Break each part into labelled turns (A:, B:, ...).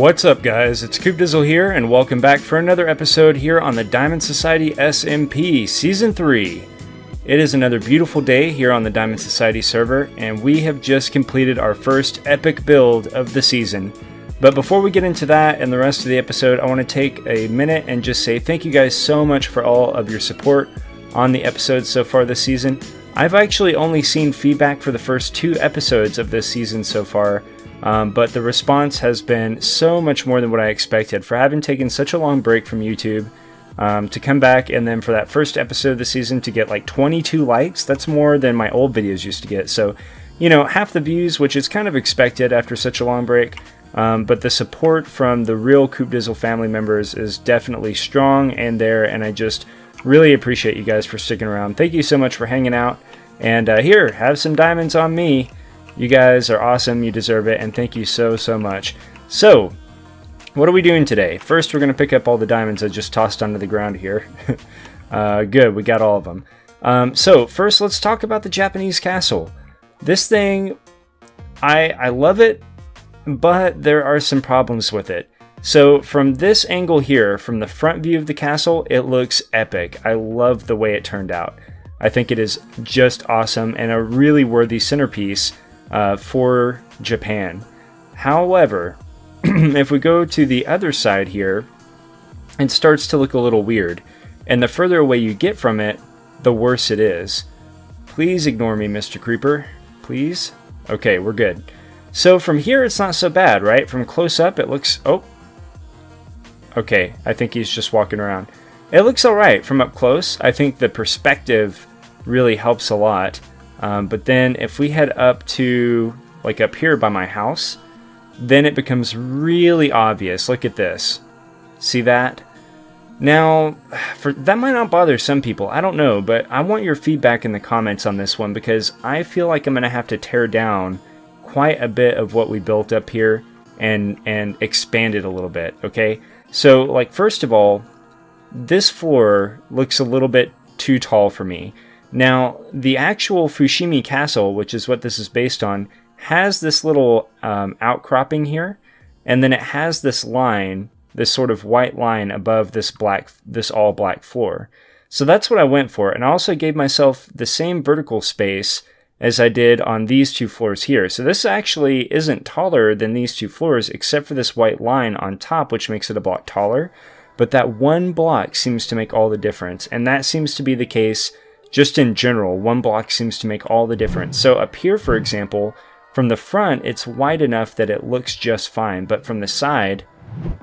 A: What's up, guys? It's Coop Dizzle here, and welcome back for another episode here on the Diamond Society SMP Season 3. It is another beautiful day here on the Diamond Society server, and we have just completed our first epic build of the season. But before we get into that and the rest of the episode, I want to take a minute and just say thank you guys so much for all of your support on the episodes so far this season. I've actually only seen feedback for the first 2 episodes of this season so far, but the response has been so much more than what I expected. For having taken such a long break from YouTube, to come back and then for that first episode of the season to get like 22 likes, that's more than my old videos used to get. So, you know, half the views, which is kind of expected after such a long break, but the support from the real Coop Dizzle family members is definitely strong and there, and I just really appreciate you guys for sticking around. Thank you so much for hanging out, and here, have some diamonds on me. You guys are awesome, you deserve it, and thank you so much. So, what are we doing today? First, we're going to pick up all the diamonds I just tossed onto the ground here. Good, we got all of them. So, first, let's talk about the Japanese castle. This thing, I love it, but there are some problems with it. So, from this angle here, from the front view of the castle, it looks epic. I love the way it turned out. I think it is just awesome and a really worthy centerpiece for Japan. However, if we go to the other side here, it starts to look a little weird, and the further away you get from it, the worse it is. Please ignore me, Mr. Creeper. Please? Okay, we're good. So from here, it's not so bad, right? From close up, it looks... Oh. Okay, I think he's just walking around. It looks alright from up close. I think the perspective really helps a lot. But then if we head up to, like up here by my house, then it becomes really obvious. Look at this. See that? Now, that might not bother some people. I don't know, but I want your feedback in the comments on this one because I feel like I'm going to have to tear down quite a bit of what we built up here and expand it a little bit, okay? So, like, first of all, this floor looks a little bit too tall for me. Now, the actual Fushimi Castle, which is what this is based on, has this little outcropping here, and then it has this line, this sort of white line above this all black floor. So that's what I went for, and I also gave myself the same vertical space as I did on these 2 floors here. So this actually isn't taller than these 2 floors, except for this white line on top, which makes it a block taller. But that one block seems to make all the difference, and that seems to be the case just in general. One block seems to make all the difference. So up here, for example, from the front, it's wide enough that it looks just fine. But from the side...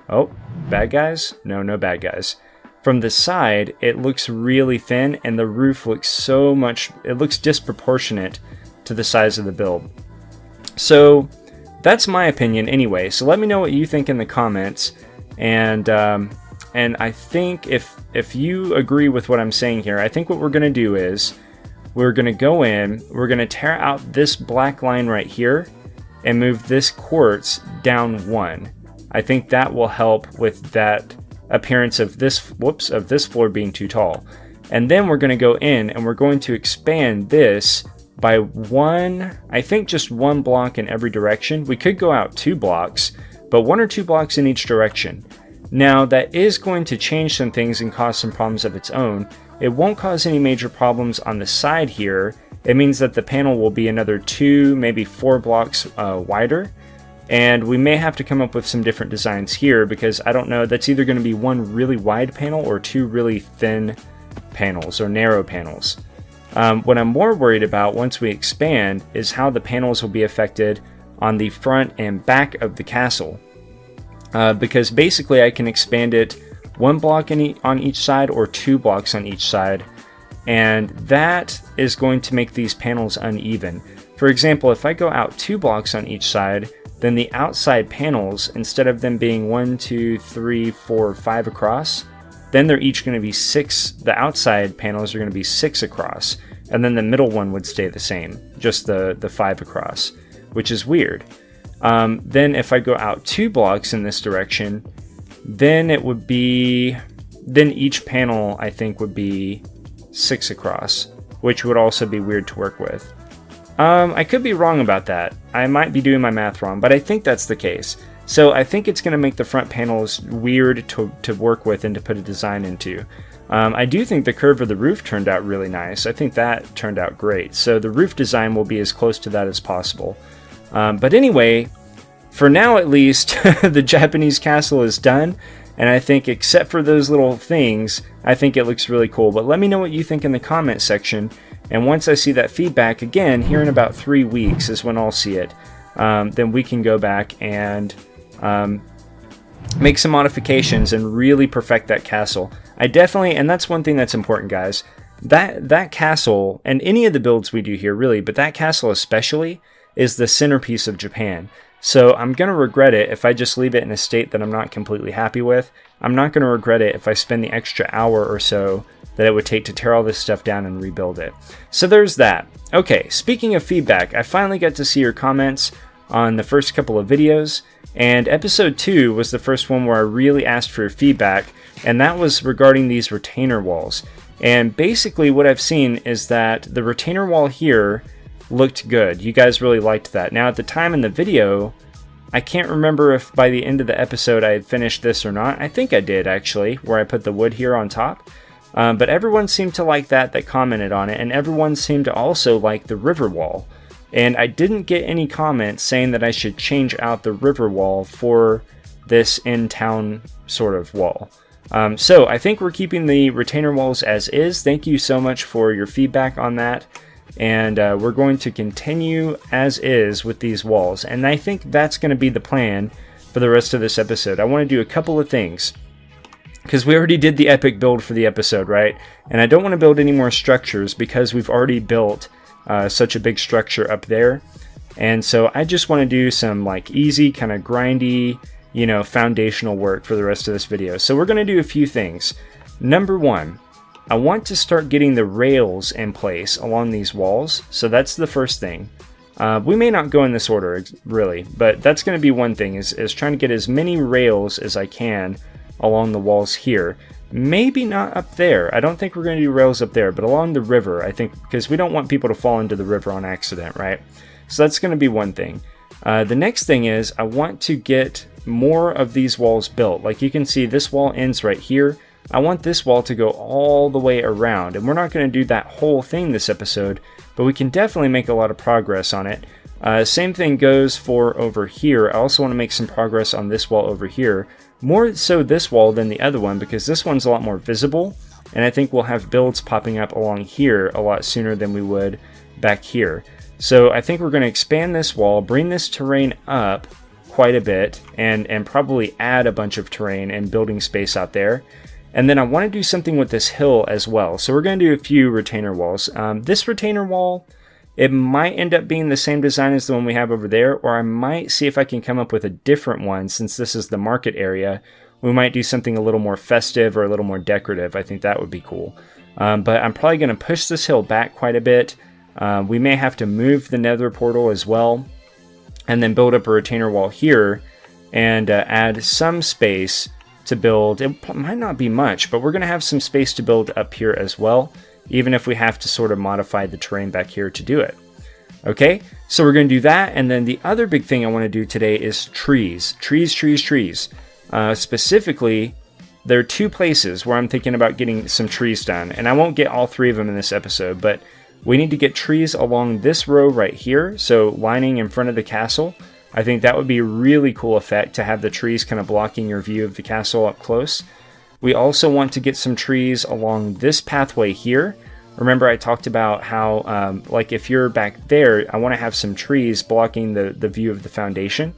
A: Oh, bad guys? No bad guys. From the side, it looks really thin, and the roof looks so much... It looks disproportionate to the size of the build. So, that's my opinion anyway. So let me know what you think in the comments. And I think if you agree with what I'm saying here, I think what we're going to do is we're going to go in, we're going to tear out this black line right here and move this quartz down 1. I think that will help with that appearance of this, of this floor being too tall. And then we're going to go in and we're going to expand this by 1, I think just 1 block in every direction. We could go out 2 blocks, but 1 or 2 blocks in each direction. Now, that is going to change some things and cause some problems of its own. It won't cause any major problems on the side here. It means that the panel will be another 2, maybe 4 blocks wider. And we may have to come up with some different designs here because I don't know, that's either going to be 1 really wide panel or 2 really thin panels or narrow panels. What I'm more worried about once we expand is how the panels will be affected on the front and back of the castle. Because basically I can expand it 1 block on each side or 2 blocks on each side, and that is going to make these panels uneven. For example, if I go out 2 blocks on each side, then the outside panels, instead of them being 1, 2, 3, 4, 5 across, then they're each going to be 6. The outside panels are going to be 6 across, and then the middle one would stay the same, just the 5 across, which is weird. Then if I go out 2 blocks in this direction, then it would be, then each panel I think would be 6 across, which would also be weird to work with. I could be wrong about that. I might be doing my math wrong, but I think that's the case. So I think it's going to make the front panels weird to work with and to put a design into. I do think the curve of the roof turned out really nice. I think that turned out great. So the roof design will be as close to that as possible. But anyway, for now at least, the Japanese castle is done. And I think except for those little things, I think it looks really cool. But let me know what you think in the comment section. And once I see that feedback, again, here in about 3 weeks is when I'll see it. Then we can go back and make some modifications and really perfect that castle. I definitely, and that's one thing that's important, guys. That castle, and any of the builds we do here really, but that castle especially, is the centerpiece of Japan. So I'm going to regret it if I just leave it in a state that I'm not completely happy with. I'm not going to regret it if I spend the extra hour or so that it would take to tear all this stuff down and rebuild it. So there's that. Okay, speaking of feedback, I finally got to see your comments on the first couple of videos, and episode 2 was the first one where I really asked for your feedback, and that was regarding these retainer walls. And basically what I've seen is that the retainer wall here looked good. You guys really liked that. Now at the time in the video, I can't remember if by the end of the episode I had finished this or not. I think I did actually, where I put the wood here on top. But everyone seemed to like that commented on it, and everyone seemed to also like the river wall. And I didn't get any comments saying that I should change out the river wall for this in-town sort of wall. So I think we're keeping the retainer walls as is. Thank you so much for your feedback on that. And we're going to continue as is with these walls. And I think that's going to be the plan for the rest of this episode. I want to do a couple of things, because we already did the epic build for the episode, right? And I don't want to build any more structures because we've already built such a big structure up there. And so I just want to do some like easy kind of grindy, you know, foundational work for the rest of this video. So we're going to do a few things. Number one, I want to start getting the rails in place along these walls. So that's the first thing. We may not go in this order really, but that's going to be one thing, is trying to get as many rails as I can along the walls here. Maybe not up there. I don't think we're going to do rails up there, but along the river, I think, because we don't want people to fall into the river on accident, right? So that's going to be one thing. The next thing is I want to get more of these walls built. Like you can see, this wall ends right here. I want this wall to go all the way around, and we're not going to do that whole thing this episode, but we can definitely make a lot of progress on it. Same thing goes for over here. I also want to make some progress on this wall over here. More so this wall than the other one, because this one's a lot more visible, and I think we'll have builds popping up along here a lot sooner than we would back here. So I think we're going to expand this wall, bring this terrain up quite a bit, and probably add a bunch of terrain and building space out there. And then I want to do something with this hill as well. So we're going to do a few retainer walls. This retainer wall, it might end up being the same design as the one we have over there, or I might see if I can come up with a different one. Since this is the market area, we might do something a little more festive or a little more decorative. I think that would be cool. But I'm probably going to push this hill back quite a bit. We may have to move the nether portal as well, and then build up a retainer wall here, and add some space to build. It might not be much, but we're going to have some space to build up here as well, even if we have to sort of modify the terrain back here to do it. Okay, so we're going to do that, and then the other big thing I want to do today is trees. Trees. Specifically, there are 2 places where I'm thinking about getting some trees done, and I won't get all 3 of them in this episode, but we need to get trees along this row right here, so lining in front of the castle. I think that would be a really cool effect to have the trees kind of blocking your view of the castle up close. We also want to get some trees along this pathway here. Remember I talked about how, like if you're back there, I want to have some trees blocking the view of the foundation.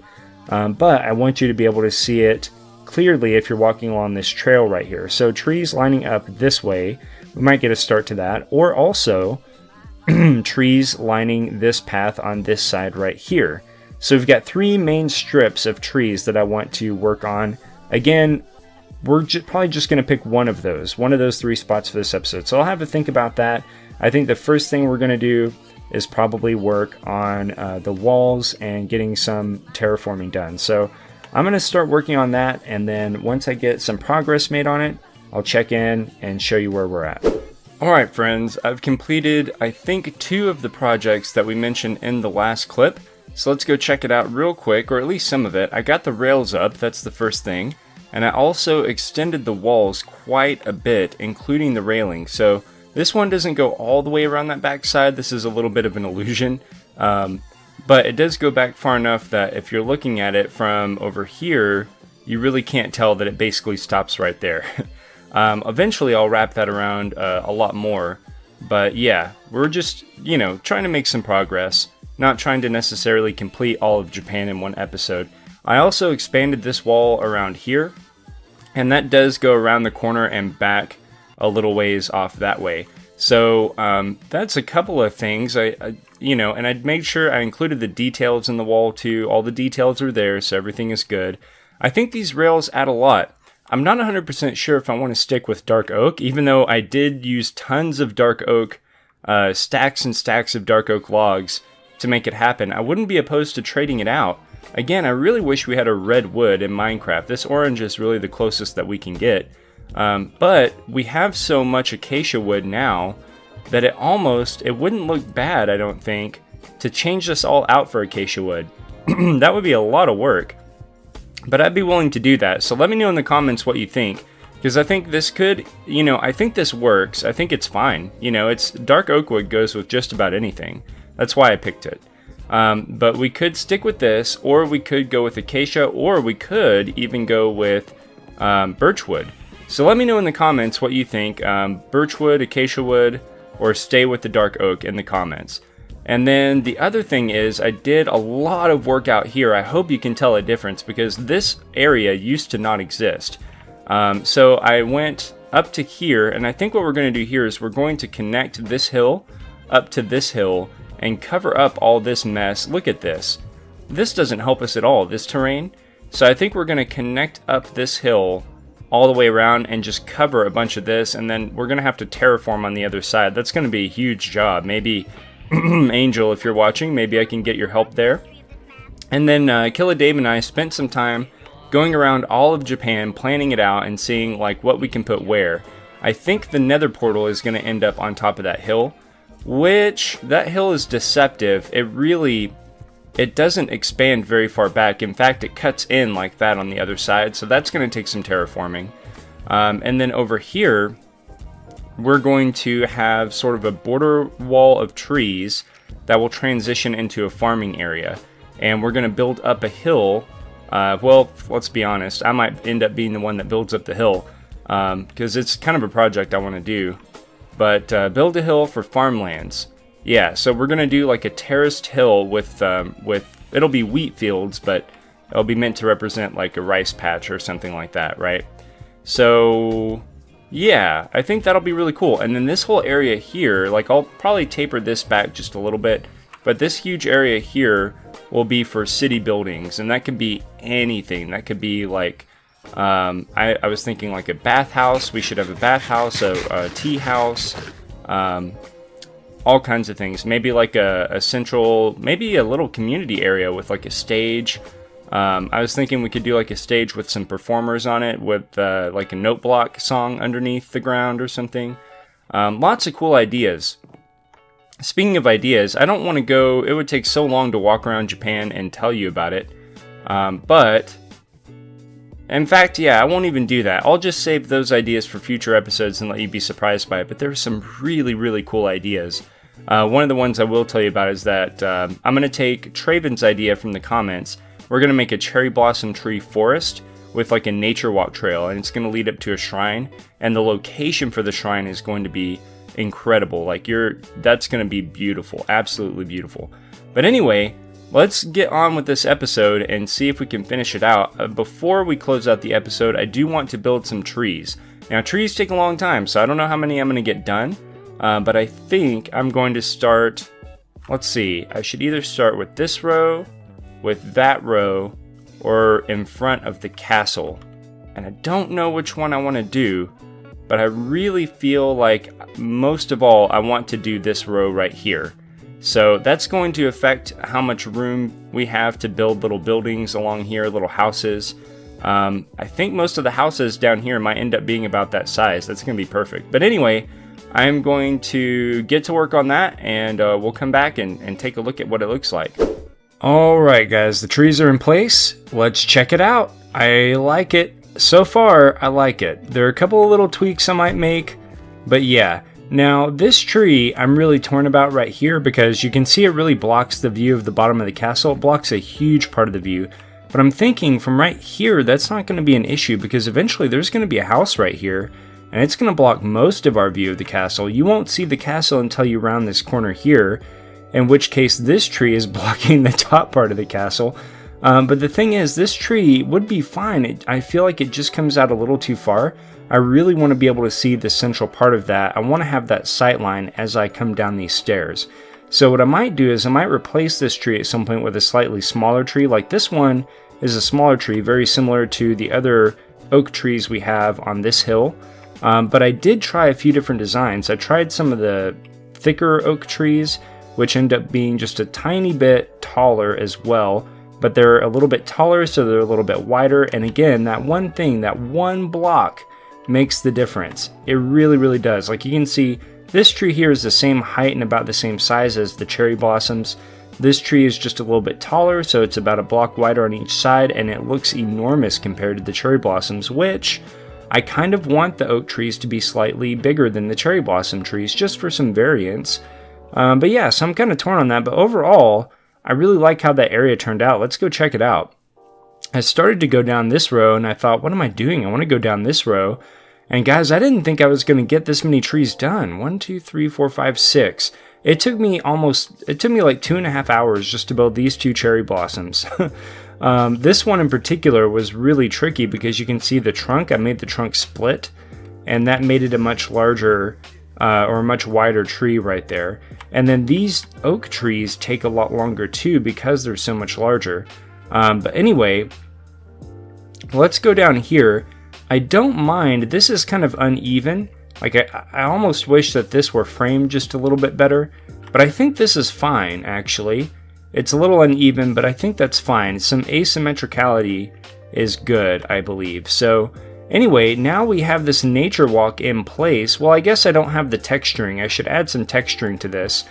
A: But I want you to be able to see it clearly if you're walking along this trail right here. So trees lining up this way, we might get a start to that. Or also trees lining this path on this side right here. So we've got 3 main strips of trees that I want to work on. Again, we're probably just going to pick one of those 3 spots for this episode. So I'll have to think about that. I think the first thing we're going to do is probably work on the walls and getting some terraforming done. So I'm going to start working on that, and then once I get some progress made on it, I'll check in and show you where we're at. Alright friends, I've completed I think 2 of the projects that we mentioned in the last clip. So let's go check it out real quick, or at least some of it. I got the rails up, that's the first thing. And I also extended the walls quite a bit, including the railing. So this one doesn't go all the way around that back side. This is a little bit of an illusion. But it does go back far enough that if you're looking at it from over here, you really can't tell that it basically stops right there. Eventually I'll wrap that around a lot more. But yeah, we're just, trying to make some progress. Not trying to necessarily complete all of Japan in one episode. I also expanded this wall around here, and that does go around the corner and back a little ways off that way. So that's a couple of things. And I'd made sure I included the details in the wall too. All the details are there, so everything is good. I think these rails add a lot. I'm not 100% sure if I want to stick with dark oak, even though I did use tons of dark oak, stacks and stacks of dark oak logs to make it happen. I wouldn't be opposed to trading it out. Again, I really wish we had a red wood in Minecraft. This orange is really the closest that we can get. But we have so much acacia wood now that it wouldn't look bad, I don't think, to change this all out for acacia wood. That would be a lot of work. But I'd be willing to do that. So let me know in the comments what you think. Because I think this could, I think this works. I think it's fine. It's dark oak wood goes with just about anything. That's why I picked it. But we could stick with this, or we could go with acacia, or we could even go with birchwood. So let me know in the comments what you think, birchwood, acacia wood, or stay with the dark oak in the comments. And then the other thing is I did a lot of work out here. I hope you can tell a difference because this area used to not exist. So I went up to here, and I think what we're going to do here is we're going to connect this hill up to this hill and cover up all this mess. Look at this. This doesn't help us at all, this terrain. So I think we're going to connect up this hill all the way around and just cover a bunch of this, and then we're going to have to terraform on the other side. That's going to be a huge job. Maybe Angel, if you're watching, maybe I can get your help there. And then Killa Dave and I spent some time going around all of Japan, planning it out and seeing like what we can put where. I think the nether portal is going to end up on top of that hill, which that hill is deceptive. It doesn't expand very far back. In fact, it cuts in like that on the other side, so that's going to take some terraforming. And then over here, we're going to have sort of a border wall of trees that will transition into a farming area. And we're going to build up a hill. Well, let's be honest, I might end up being the one that builds up the hill, because it's kind of a project I want to do. But build a hill for farmlands. Yeah, so we're going to do like a terraced hill with it'll be wheat fields, but it'll be meant to represent like a rice patch or something like that, right? So yeah, I think that'll be really cool. And then this whole area here, like I'll probably taper this back just a little bit, but this huge area here will be for city buildings, and that could be anything. That could be like, I was thinking like a bathhouse. We should have a bathhouse, a tea house, all kinds of things. Maybe like a central, maybe a little community area with like a stage. I was thinking we could do like a stage with some performers on it with like a note block song underneath the ground or something. Lots of cool ideas. Speaking of ideas, I don't want to go, it would take so long to walk around Japan and tell you about it. But in fact, yeah, I won't even do that. I'll just save those ideas for future episodes and let you be surprised by it. But there are some really, really cool ideas. One of the ones I will tell you about is that I'm going to take Traven's idea from the comments. We're going to make a cherry blossom tree forest with like a nature walk trail, and it's going to lead up to a shrine. And the location for the shrine is going to be incredible. Like that's going to be beautiful, absolutely beautiful. But anyway, let's get on with this episode and see if we can finish it out. Before we close out the episode, I do want to build some trees. Now, trees take a long time, so I don't know how many I'm going to get done. But I think I'm going to start, let's see, I should either start with this row, with that row, or in front of the castle. And I don't know which one I want to do, but I really feel like most of all, I want to do this row right here. So that's going to affect how much room we have to build little buildings along here, little houses. I think most of the houses down here might end up being about that size. That's going to be perfect. But anyway, I'm going to get to work on that, and we'll come back and take a look at what it looks like. Alright guys, the trees are in place. Let's check it out. I like it. So far, I like it. There are a couple of little tweaks I might make, but yeah. Now, this tree I'm really torn about right here because you can see it really blocks the view of the bottom of the castle. It blocks a huge part of the view. But I'm thinking from right here, that's not going to be an issue because eventually there's going to be a house right here and it's going to block most of our view of the castle. You won't see the castle until you round this corner here, in which case this tree is blocking the top part of the castle. But the thing is, this tree would be fine. I feel like it just comes out a little too far. I really want to be able to see the central part of that. I want to have that sight line as I come down these stairs. So what I might do is I might replace this tree at some point with a slightly smaller tree. Like this one is a smaller tree, very similar to the other oak trees we have on this hill. But I did try a few different designs. I tried some of the thicker oak trees, which end up being just a tiny bit taller as well. But they're a little bit taller, so they're a little bit wider. And again, that one thing, that one block makes the difference. It really, really does. Like you can see, this tree here is the same height and about the same size as the cherry blossoms. This tree is just a little bit taller, so it's about a block wider on each side, and it looks enormous compared to the cherry blossoms, which I kind of want the oak trees to be slightly bigger than the cherry blossom trees, just for some variance. But yeah, so I'm kind of torn on that, but overall, I really like how that area turned out. Let's go check it out. I started to go down this row, and I thought, what am I doing? I want to go down this row. And guys, I didn't think I was going to get this many trees done. 1, 2, 3, 4, 5, 6. It took me like 2.5 hours just to build these 2 cherry blossoms. This one in particular was really tricky because you can see the trunk. I made the trunk split, and that made it a much larger or a much wider tree right there. And then these oak trees take a lot longer too because they're so much larger. But anyway, let's go down here. I don't mind, this is kind of uneven. Like I almost wish that this were framed just a little bit better, but I think this is fine actually. It's a little uneven, but I think that's fine. Some asymmetricality is good, I believe. So anyway, now we have this nature walk in place. Well, I guess I don't have the texturing. I should add some texturing to this.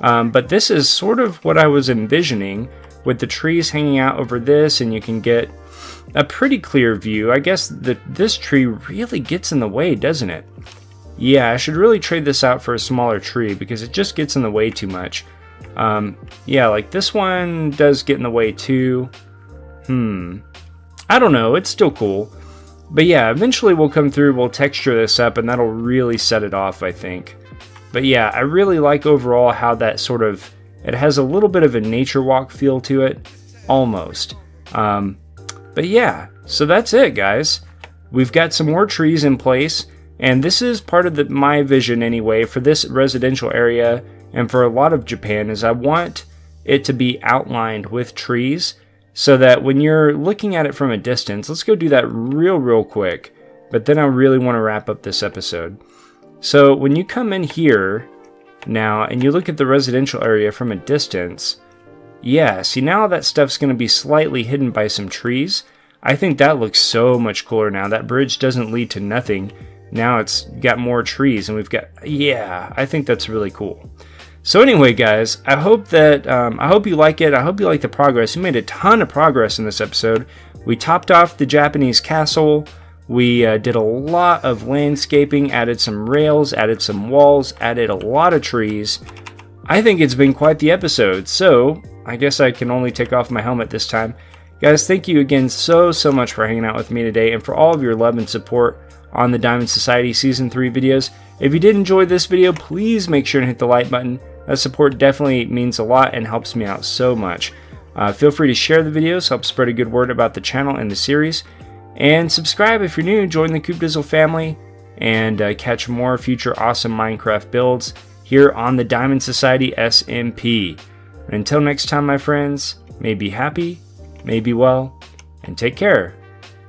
A: But this is sort of what I was envisioning with the trees hanging out over this, and you can get a pretty clear view. I guess that this tree really gets in the way, doesn't it? Yeah, I should really trade this out for a smaller tree because it just gets in the way too much. Yeah, like this one does get in the way too. I don't know, it's still cool. But yeah, eventually we'll come through, we'll texture this up, and that'll really set it off, I think. But yeah, I really like overall how that sort of, it has a little bit of a nature walk feel to it, almost. But yeah, so that's it, guys. We've got some more trees in place, and this is part of my vision anyway for this residential area and for a lot of Japan, is I want it to be outlined with trees so that when you're looking at it from a distance, let's go do that real quick, but then I really want to wrap up this episode. So when you come in here now and you look at the residential area from a distance, yeah, see now that stuff's going to be slightly hidden by some trees. I think that looks so much cooler now. That bridge doesn't lead to nothing. Now it's got more trees and we've got, yeah, I think that's really cool. So anyway, guys, I hope that, I hope you like it. I hope you like the progress. We made a ton of progress in this episode. We topped off the Japanese castle. We did a lot of landscaping, added some rails, added some walls, added a lot of trees. I think it's been quite the episode. So I guess I can only take off my helmet this time. Guys, thank you again so much for hanging out with me today and for all of your love and support on the Diamond Society Season 3 videos. If you did enjoy this video, please make sure to hit the like button. That support definitely means a lot and helps me out so much. Feel free to share the videos, help spread a good word about the channel and the series. And subscribe if you're new, join the Coop Dizzle family, and catch more future awesome Minecraft builds here on the Diamond Society SMP. Until next time, my friends, may be happy, may be well, and take care.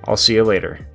A: I'll see you later.